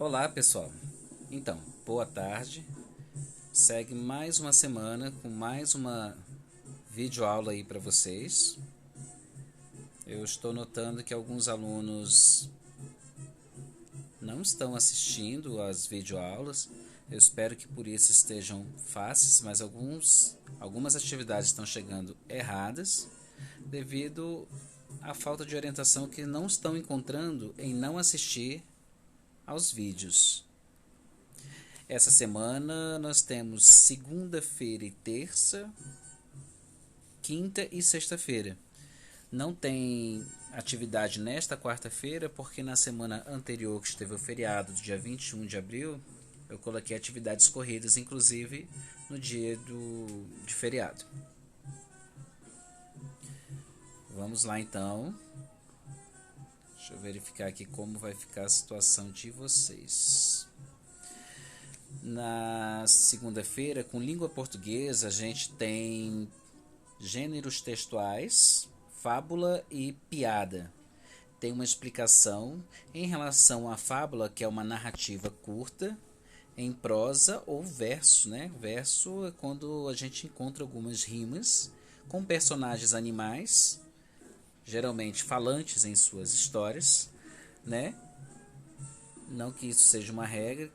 Olá, pessoal. Então, boa tarde. Segue mais uma semana com mais uma videoaula aí para vocês. Eu estou notando que alguns alunos não estão assistindo às videoaulas. Eu espero que por isso estejam fáceis, mas algumas atividades estão chegando erradas devido à falta de orientação que não estão encontrando em não assistir aos vídeos. Essa semana nós temos segunda-feira e terça, quinta e sexta-feira. Não tem atividade nesta quarta-feira, porque na semana anterior, que esteve o feriado do dia 21 de abril, eu coloquei atividades corridas, inclusive no dia de feriado. Vamos lá então. Deixa eu verificar aqui como vai ficar a situação de vocês. Na segunda-feira, com língua portuguesa, a gente tem gêneros textuais, fábula e piada. Tem uma explicação em relação à fábula, que é uma narrativa curta, em prosa ou verso, né? Verso é quando a gente encontra algumas rimas com personagens animais, geralmente falantes em suas histórias, né? Não que isso seja uma regra,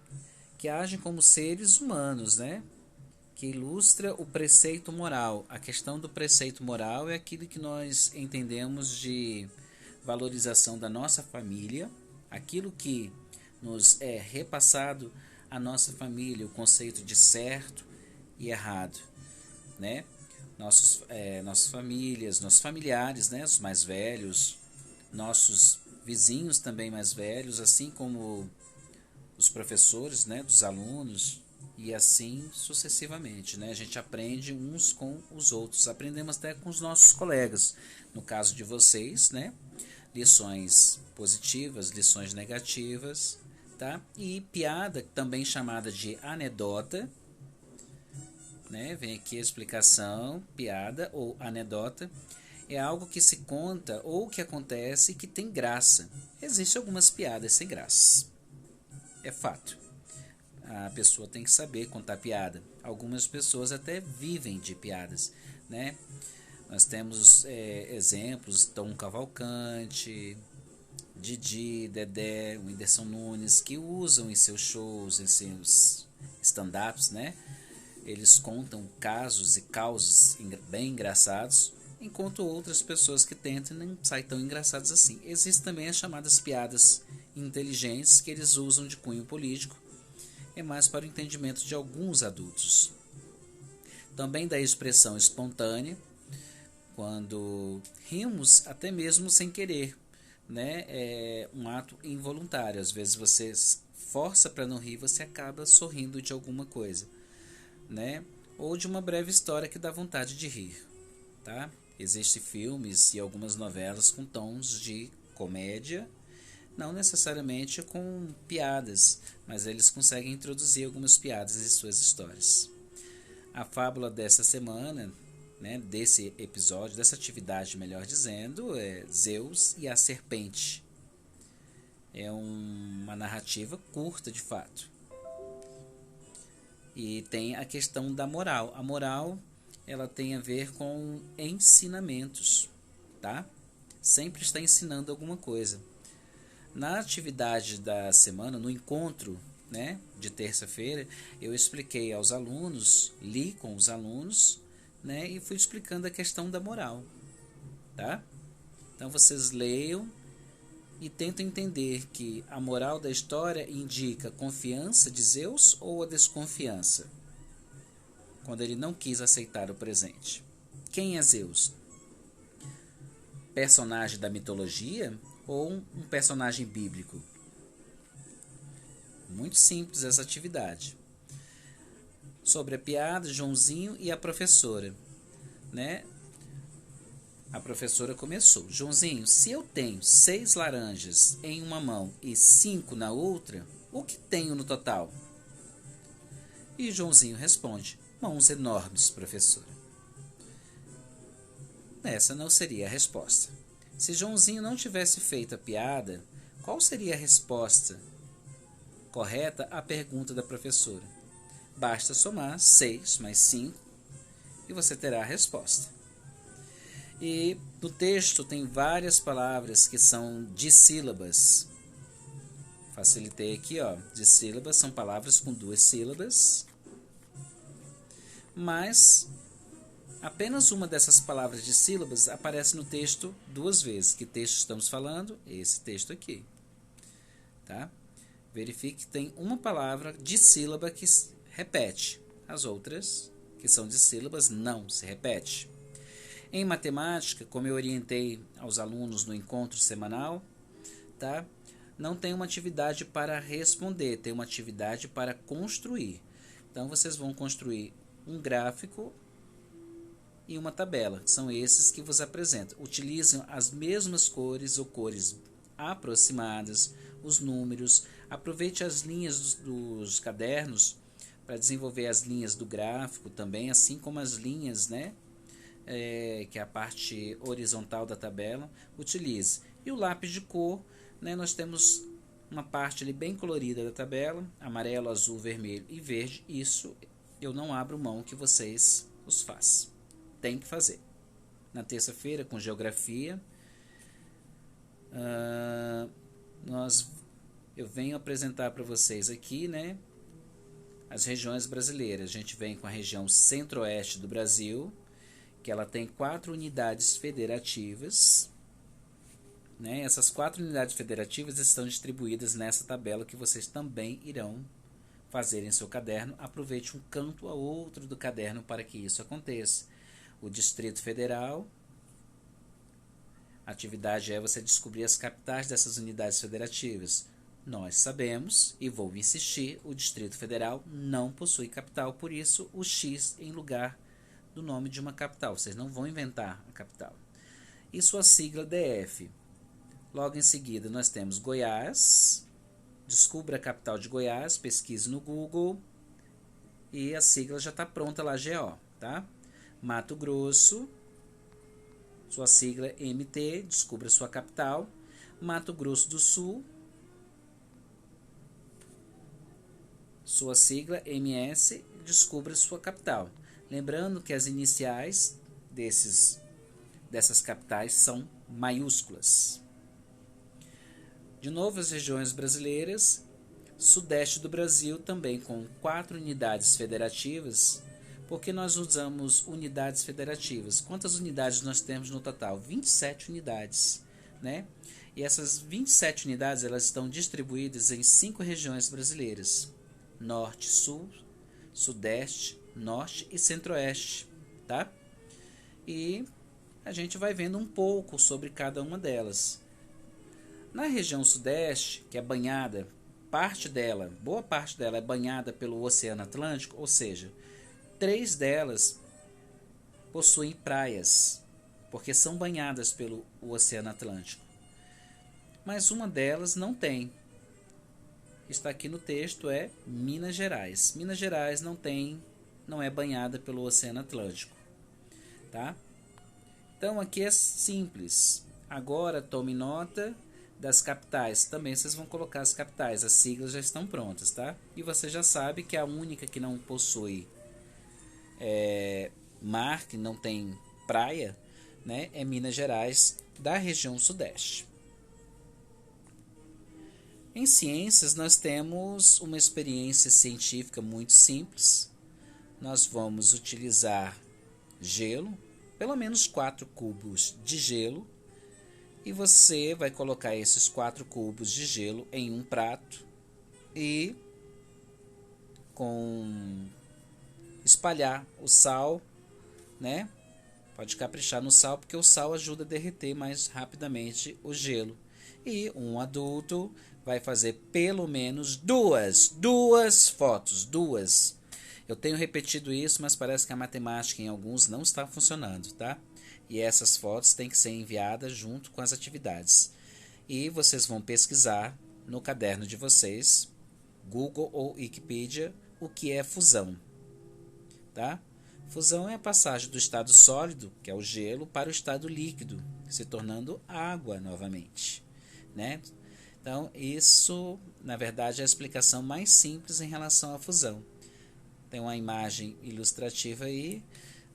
que agem como seres humanos, né? Que ilustra o preceito moral. A questão do preceito moral é aquilo que nós entendemos de valorização da nossa família, aquilo que nos é repassado à nossa família, o conceito de certo e errado, né? Nossas famílias, nossos familiares, né? Os mais velhos, nossos vizinhos também mais velhos, assim como os professores, né, dos alunos, e assim sucessivamente, né? A gente aprende uns com os outros, aprendemos até com os nossos colegas. No caso de vocês, né, lições positivas, lições negativas, tá? E piada, também chamada de anedota, né? Vem aqui a explicação: piada ou anedota é algo que se conta ou que acontece e que tem graça. Existem algumas piadas sem graça, é fato. A pessoa tem que saber contar piada. Algumas pessoas até vivem de piadas, né? Nós temos exemplos: Tom Cavalcante, Didi, Dedé, Whindersson Nunes, que usam em seus shows, em seus stand-ups, né? Eles contam casos e causos bem engraçados, enquanto outras pessoas que tentam não saem tão engraçadas assim. Existem também as chamadas piadas inteligentes, que eles usam de cunho político, é mais para o entendimento de alguns adultos. Também da expressão espontânea, quando rimos até mesmo sem querer, né? É um ato involuntário. Às vezes você força para não rir, você acaba sorrindo de alguma coisa, né? Ou de uma breve história que dá vontade de rir, tá? Existem filmes e algumas novelas com tons de comédia, não necessariamente com piadas, mas eles conseguem introduzir algumas piadas em suas histórias. A fábula dessa semana, né, desse episódio, dessa atividade, melhor dizendo, é Zeus e a Serpente. É uma narrativa curta, de fato. E tem a questão da moral. A moral, ela tem a ver com ensinamentos, tá? Sempre está ensinando alguma coisa. Na atividade da semana, no encontro, né, de terça-feira, eu expliquei aos alunos, li com os alunos, né, e fui explicando a questão da moral, tá? Então vocês leiam e tentem entender que a moral da história indica confiança de Zeus ou a desconfiança, quando ele não quis aceitar o presente. Quem é Zeus? Personagem da mitologia ou um personagem bíblico? Muito simples essa atividade. Sobre a piada, Joãozinho e a professora, né? A professora começou: Joãozinho, se eu tenho 6 laranjas em uma mão e 5 na outra, o que tenho no total? E Joãozinho responde: mãos enormes, professora. Essa não seria a resposta. Se Joãozinho não tivesse feito a piada, qual seria a resposta? correta a pergunta da professora. Basta somar 6 mais 5 e você terá a resposta. E no texto tem várias palavras que são dissílabas. Facilitei aqui, ó. Dissílabas são palavras com 2 sílabas, mas apenas uma dessas palavras dissílabas aparece no texto 2 vezes. Que texto estamos falando? Esse texto aqui. Tá? Verifique que tem uma palavra dissílaba que se repete. As outras, que são dissílabas, não se repete. Em matemática, como eu orientei aos alunos no encontro semanal, tá? Não tem uma atividade para responder, tem uma atividade para construir. Então, vocês vão construir um gráfico e uma tabela. São esses que vos apresentam. Utilizem as mesmas cores ou cores aproximadas, os números. Aproveite as linhas dos cadernos para desenvolver as linhas do gráfico também, assim como as linhas, né? Que é a parte horizontal da tabela, utilize. E o lápis de cor, né, nós temos uma parte ali bem colorida da tabela, amarelo, azul, vermelho e verde. Isso eu não abro mão que vocês os façam. Tem que fazer. Na terça-feira, com geografia, eu venho apresentar para vocês aqui, né, as regiões brasileiras. A gente vem com a região centro-oeste do Brasil, que ela tem 4 unidades federativas, né? Essas 4 unidades federativas estão distribuídas nessa tabela que vocês também irão fazer em seu caderno. Aproveite um canto ou outro do caderno para que isso aconteça. O Distrito Federal, a atividade é você descobrir as capitais dessas unidades federativas. Nós sabemos, e vou insistir, o Distrito Federal não possui capital, por isso o X em lugar do nome de uma capital. Vocês não vão inventar a capital. E sua sigla DF. Logo em seguida nós temos Goiás. Descubra a capital de Goiás, pesquise no Google e a sigla já está pronta lá, GO, tá? Mato Grosso, sua sigla MT, descubra sua capital. Mato Grosso do Sul, sua sigla MS, descubra sua capital. Lembrando que as iniciais dessas capitais são maiúsculas. De novo, as regiões brasileiras, sudeste do Brasil também com 4 unidades federativas. Por que nós usamos unidades federativas? Quantas unidades nós temos no total? 27 unidades, né? E essas 27 unidades elas estão distribuídas em 5 regiões brasileiras: Norte, Sul, Sudeste, Norte e Centro-Oeste, tá? E a gente vai vendo um pouco sobre cada uma delas. Na região Sudeste, que é banhada, boa parte dela é banhada pelo Oceano Atlântico, ou seja, 3 delas possuem praias, porque são banhadas pelo Oceano Atlântico. Mas uma delas não tem. Está aqui no texto, é Minas Gerais. Minas Gerais não é banhada pelo Oceano Atlântico, tá? Então aqui é simples. Agora tome nota das capitais. Também vocês vão colocar as capitais, as siglas já estão prontas, tá? E você já sabe que a única que não possui mar, que não tem praia, né, é Minas Gerais, da região Sudeste. Em ciências, nós temos uma experiência científica muito simples. Nós vamos utilizar gelo, pelo menos 4 cubos de gelo, e você vai colocar esses 4 cubos de gelo em um prato e espalhar o sal, né? Pode caprichar no sal, porque o sal ajuda a derreter mais rapidamente o gelo. E um adulto vai fazer pelo menos duas fotos. Eu tenho repetido isso, mas parece que a matemática em alguns não está funcionando, tá? E essas fotos têm que ser enviadas junto com as atividades. E vocês vão pesquisar no caderno de vocês, Google ou Wikipedia, o que é fusão, tá? Fusão é a passagem do estado sólido, que é o gelo, para o estado líquido, se tornando água novamente, né? Então, isso, na verdade, é a explicação mais simples em relação à fusão. Tem uma imagem ilustrativa aí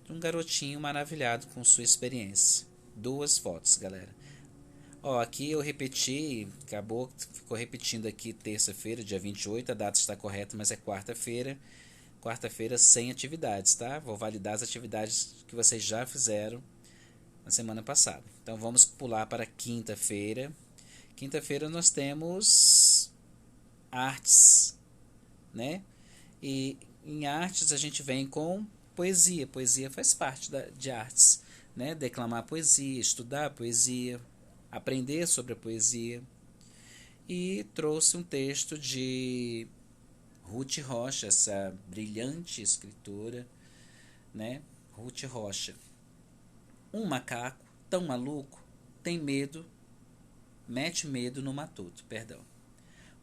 de um garotinho maravilhado com sua experiência. 2 fotos, galera. Ó, aqui eu repeti, ficou repetindo aqui terça-feira, dia 28, a data está correta, mas é quarta-feira. Quarta-feira sem atividades, tá? Vou validar as atividades que vocês já fizeram na semana passada. Então vamos pular para quinta-feira. Quinta-feira nós temos artes, né? E em artes a gente vem com poesia. Poesia faz parte de artes, né? Declamar poesia, estudar poesia, aprender sobre a poesia. E trouxe um texto de Ruth Rocha, essa brilhante escritora, né? Ruth Rocha. Um macaco tão maluco tem medo, mete medo no matuto, perdão.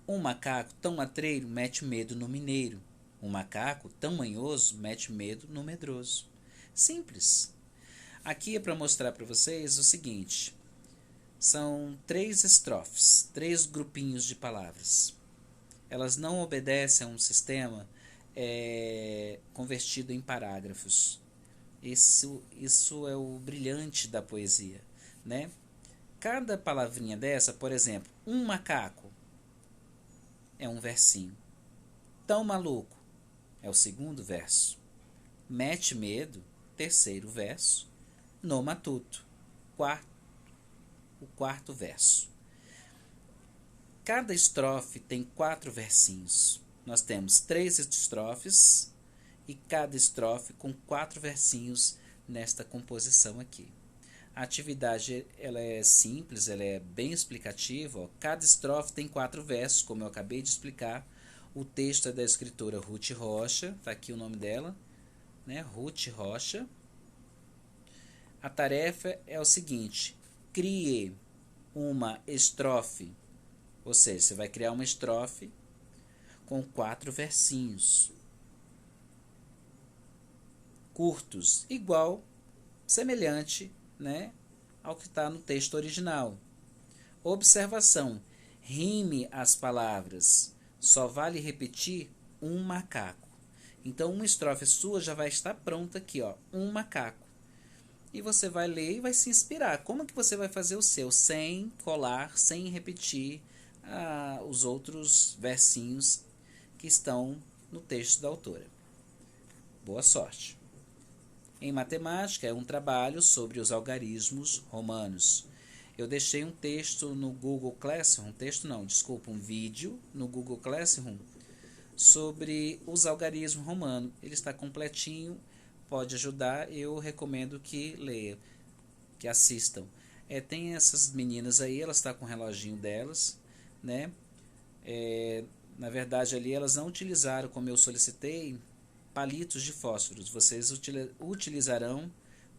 Um macaco tão matreiro mete medo no mineiro. Um macaco tão manhoso mete medo no medroso. Simples. Aqui é para mostrar para vocês o seguinte. São 3 estrofes, 3 grupinhos de palavras. Elas não obedecem a um sistema convertido em parágrafos. Isso é o brilhante da poesia, né? Cada palavrinha dessa, por exemplo, um macaco é um versinho. Tão maluco é o segundo verso. Mete medo, terceiro verso. No matuto, o quarto verso. Cada estrofe tem 4 versinhos. Nós temos 3 estrofes e cada estrofe com 4 versinhos nesta composição aqui. A atividade ela é simples, ela é bem explicativa. Ó. Cada estrofe tem 4 versos, como eu acabei de explicar. O texto é da escritora Ruth Rocha, está aqui o nome dela, né? Ruth Rocha. A tarefa é o seguinte: crie uma estrofe, ou seja, você vai criar uma estrofe com 4 versinhos curtos, semelhante, né, ao que está no texto original. Observação: rime as palavras. Só vale repetir um macaco. Então, uma estrofe sua já vai estar pronta aqui, ó, um macaco. E você vai ler e vai se inspirar. Como que você vai fazer o seu? Sem colar, sem repetir os outros versinhos que estão no texto da autora. Boa sorte! Em matemática, é um trabalho sobre os algarismos romanos. Eu deixei um texto no Google Classroom, um vídeo no Google Classroom sobre os algarismos romanos. Ele está completinho, pode ajudar, eu recomendo que leia, que assistam. Tem essas meninas aí, elas estão com o reloginho delas, né? Na verdade, ali elas não utilizaram, como eu solicitei, palitos de fósforo. Vocês utilizarão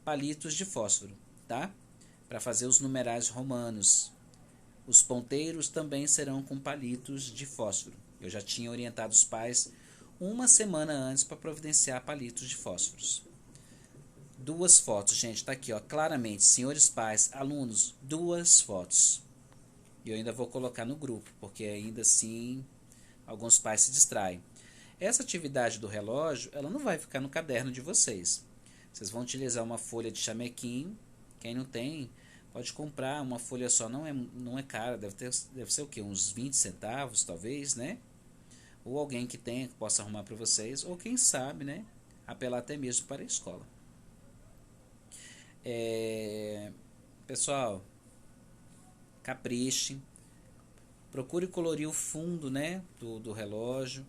palitos de fósforo, tá? Para fazer os numerais romanos. Os ponteiros também serão com palitos de fósforo. Eu já tinha orientado os pais uma semana antes para providenciar palitos de fósforos. 2 fotos, gente, está aqui, ó, claramente, senhores pais, alunos, 2 fotos. E eu ainda vou colocar no grupo, porque ainda assim alguns pais se distraem. Essa atividade do relógio, ela não vai ficar no caderno de vocês. Vocês vão utilizar uma folha de chamequim. Quem não tem, pode comprar uma folha só. Não é cara, deve ser o quê? Uns 20 centavos, talvez, né? Ou alguém que tenha, que possa arrumar para vocês. Ou quem sabe, né? Apelar até mesmo para a escola. Pessoal, capriche. Procure colorir o fundo, né? do relógio.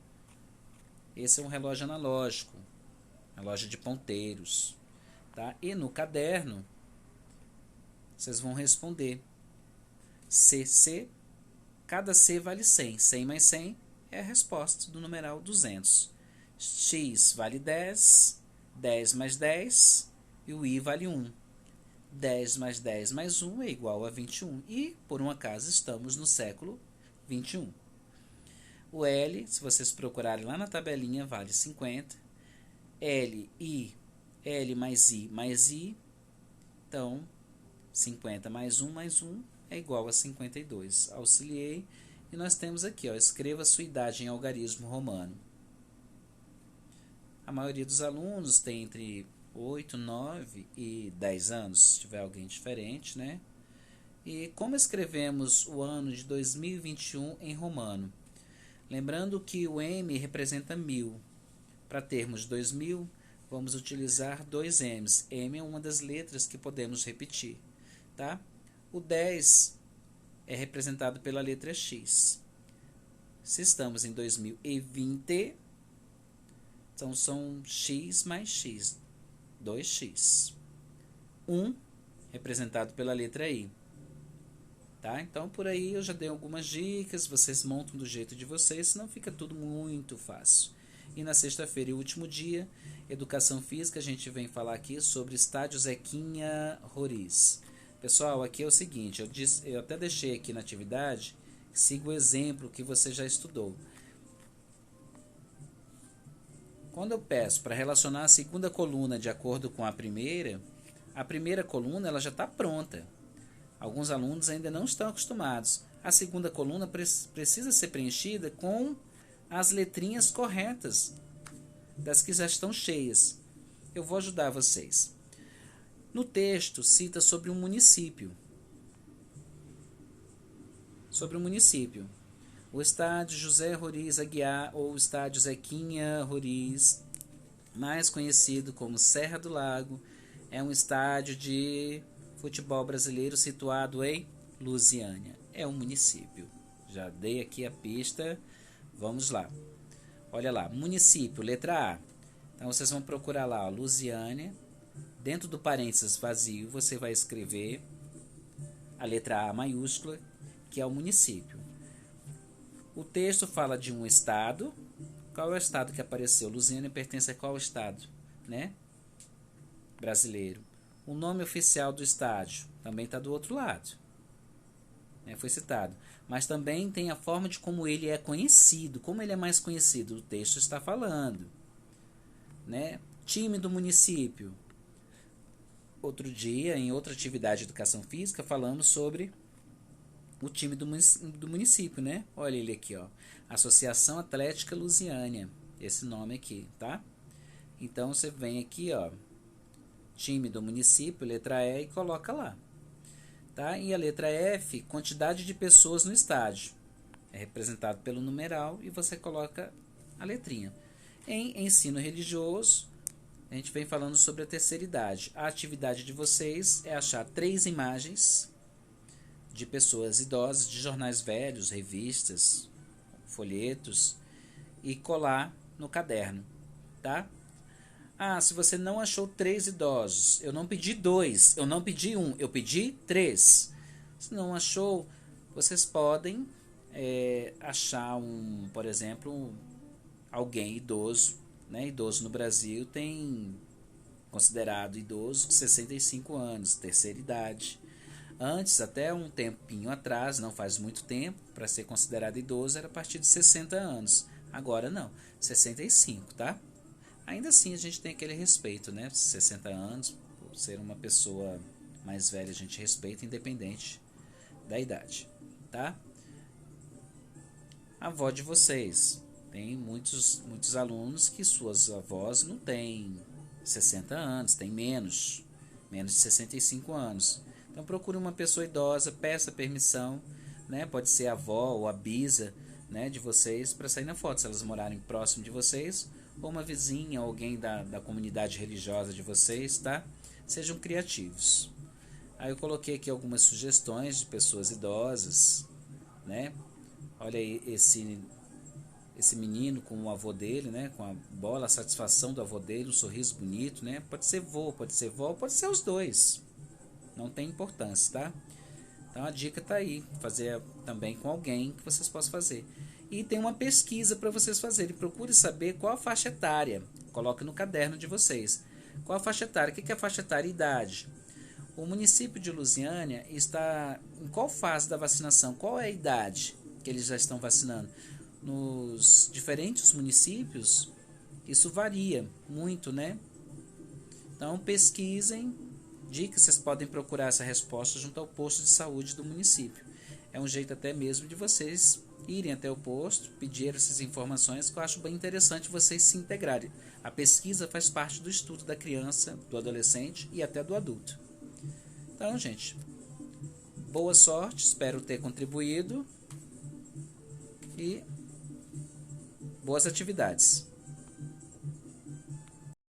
Esse é um relógio analógico, relógio de ponteiros, tá? E no caderno, vocês vão responder CC, cada C vale 100, 100 mais 100 é a resposta do numeral 200. X vale 10, 10 mais 10 e o I vale 1. 10 mais 10 mais 1 é igual a 21 e, por um acaso, estamos no século 21. O L, se vocês procurarem lá na tabelinha, vale 50. L mais I. Então, 50 mais 1 é igual a 52. Auxiliei E nós temos aqui, ó, escreva sua idade em algarismo romano. A maioria dos alunos tem entre 8, 9 e 10 anos, se tiver alguém diferente, né? E como escrevemos o ano de 2021 em romano? Lembrando que o M representa 1000. Para termos 2000, vamos utilizar dois M's. M é uma das letras que podemos repetir, tá? O 10 é representado pela letra X. Se estamos em 2020, então são X mais X, 2X. 1 representado pela letra I. Tá? Então, por aí eu já dei algumas dicas, vocês montam do jeito de vocês, senão fica tudo muito fácil. E na sexta-feira e último dia, Educação Física, a gente vem falar aqui sobre estádio Zequinha Roriz. Pessoal, aqui é o seguinte, eu até deixei aqui na atividade, siga o exemplo que você já estudou. Quando eu peço para relacionar a segunda coluna de acordo com a primeira coluna ela já está pronta. Alguns alunos ainda não estão acostumados. A segunda coluna precisa ser preenchida com as letrinhas corretas, das que já estão cheias. Eu vou ajudar vocês. No texto, cita sobre um município. O estádio José Roriz Aguiar, ou estádio Zequinha Roriz, mais conhecido como Serra do Lago, é um estádio de futebol brasileiro situado em Lusiânia. É um município. Já dei aqui a pista. Vamos lá. Olha lá, município, letra A. Então vocês vão procurar lá, ó, Lusiânia. Dentro do parênteses vazio, você vai escrever a letra A maiúscula, que é o município. O texto fala de um estado. Qual é o estado que apareceu? Lusiânia pertence a qual estado, né? Brasileiro. O nome oficial do estádio também está do outro lado, né? Foi citado. Mas também tem a forma de como ele é conhecido. Como ele é mais conhecido, o texto está falando, né? Time do município. Outro dia, em outra atividade de educação física, falamos sobre o time do município, né? Olha ele aqui, ó. Associação Atlética Lusiânia. Esse nome aqui, tá? Então, você vem aqui, ó. Time do município, letra E, e coloca lá. Tá? E a letra F, quantidade de pessoas no estádio. É representado pelo numeral e você coloca a letrinha. Em ensino religioso, a gente vem falando sobre a terceira idade. A atividade de vocês é achar 3 imagens de pessoas idosas, de jornais velhos, revistas, folhetos, e colar no caderno, tá? Ah, se você não achou 3 idosos, eu não pedi 2, eu não pedi 1, eu pedi 3. Se não achou, vocês podem achar por exemplo, alguém idoso, né? Idoso no Brasil tem considerado idoso 65 anos, terceira idade. Antes, até um tempinho atrás, não faz muito tempo, para ser considerado idoso era a partir de 60 anos. Agora não, 65, tá? Ainda assim a gente tem aquele respeito, né? 60 anos, por ser uma pessoa mais velha, a gente respeita independente da idade, tá? A avó de vocês. Tem muitos alunos que suas avós não têm 60 anos, tem menos de 65 anos. Então procure uma pessoa idosa, peça permissão, né? Pode ser a avó ou a bisa, né, de vocês para sair na foto, se elas morarem próximo de vocês, ou uma vizinha, ou alguém da comunidade religiosa de vocês, tá? Sejam criativos. Aí eu coloquei aqui algumas sugestões de pessoas idosas, né? Olha aí esse menino com o avô dele, né? Com a bola, a satisfação do avô dele, um sorriso bonito, né? Pode ser vô, pode ser vó, pode ser os dois. Não tem importância, tá? Então a dica tá aí, fazer também com alguém que vocês possam fazer. E tem uma pesquisa para vocês fazerem. Procure saber qual a faixa etária. Coloque no caderno de vocês. Qual a faixa etária? O que é a faixa etária? Idade. O município de Lusiânia está em qual fase da vacinação? Qual é a idade que eles já estão vacinando? Nos diferentes municípios, isso varia muito, né? Então pesquisem. Dicas, vocês podem procurar essa resposta junto ao posto de saúde do município. É um jeito até mesmo de vocês irem até o posto, pedir essas informações, que eu acho bem interessante vocês se integrarem. A pesquisa faz parte do estudo da criança, do adolescente e até do adulto. Então, gente, boa sorte, espero ter contribuído e boas atividades.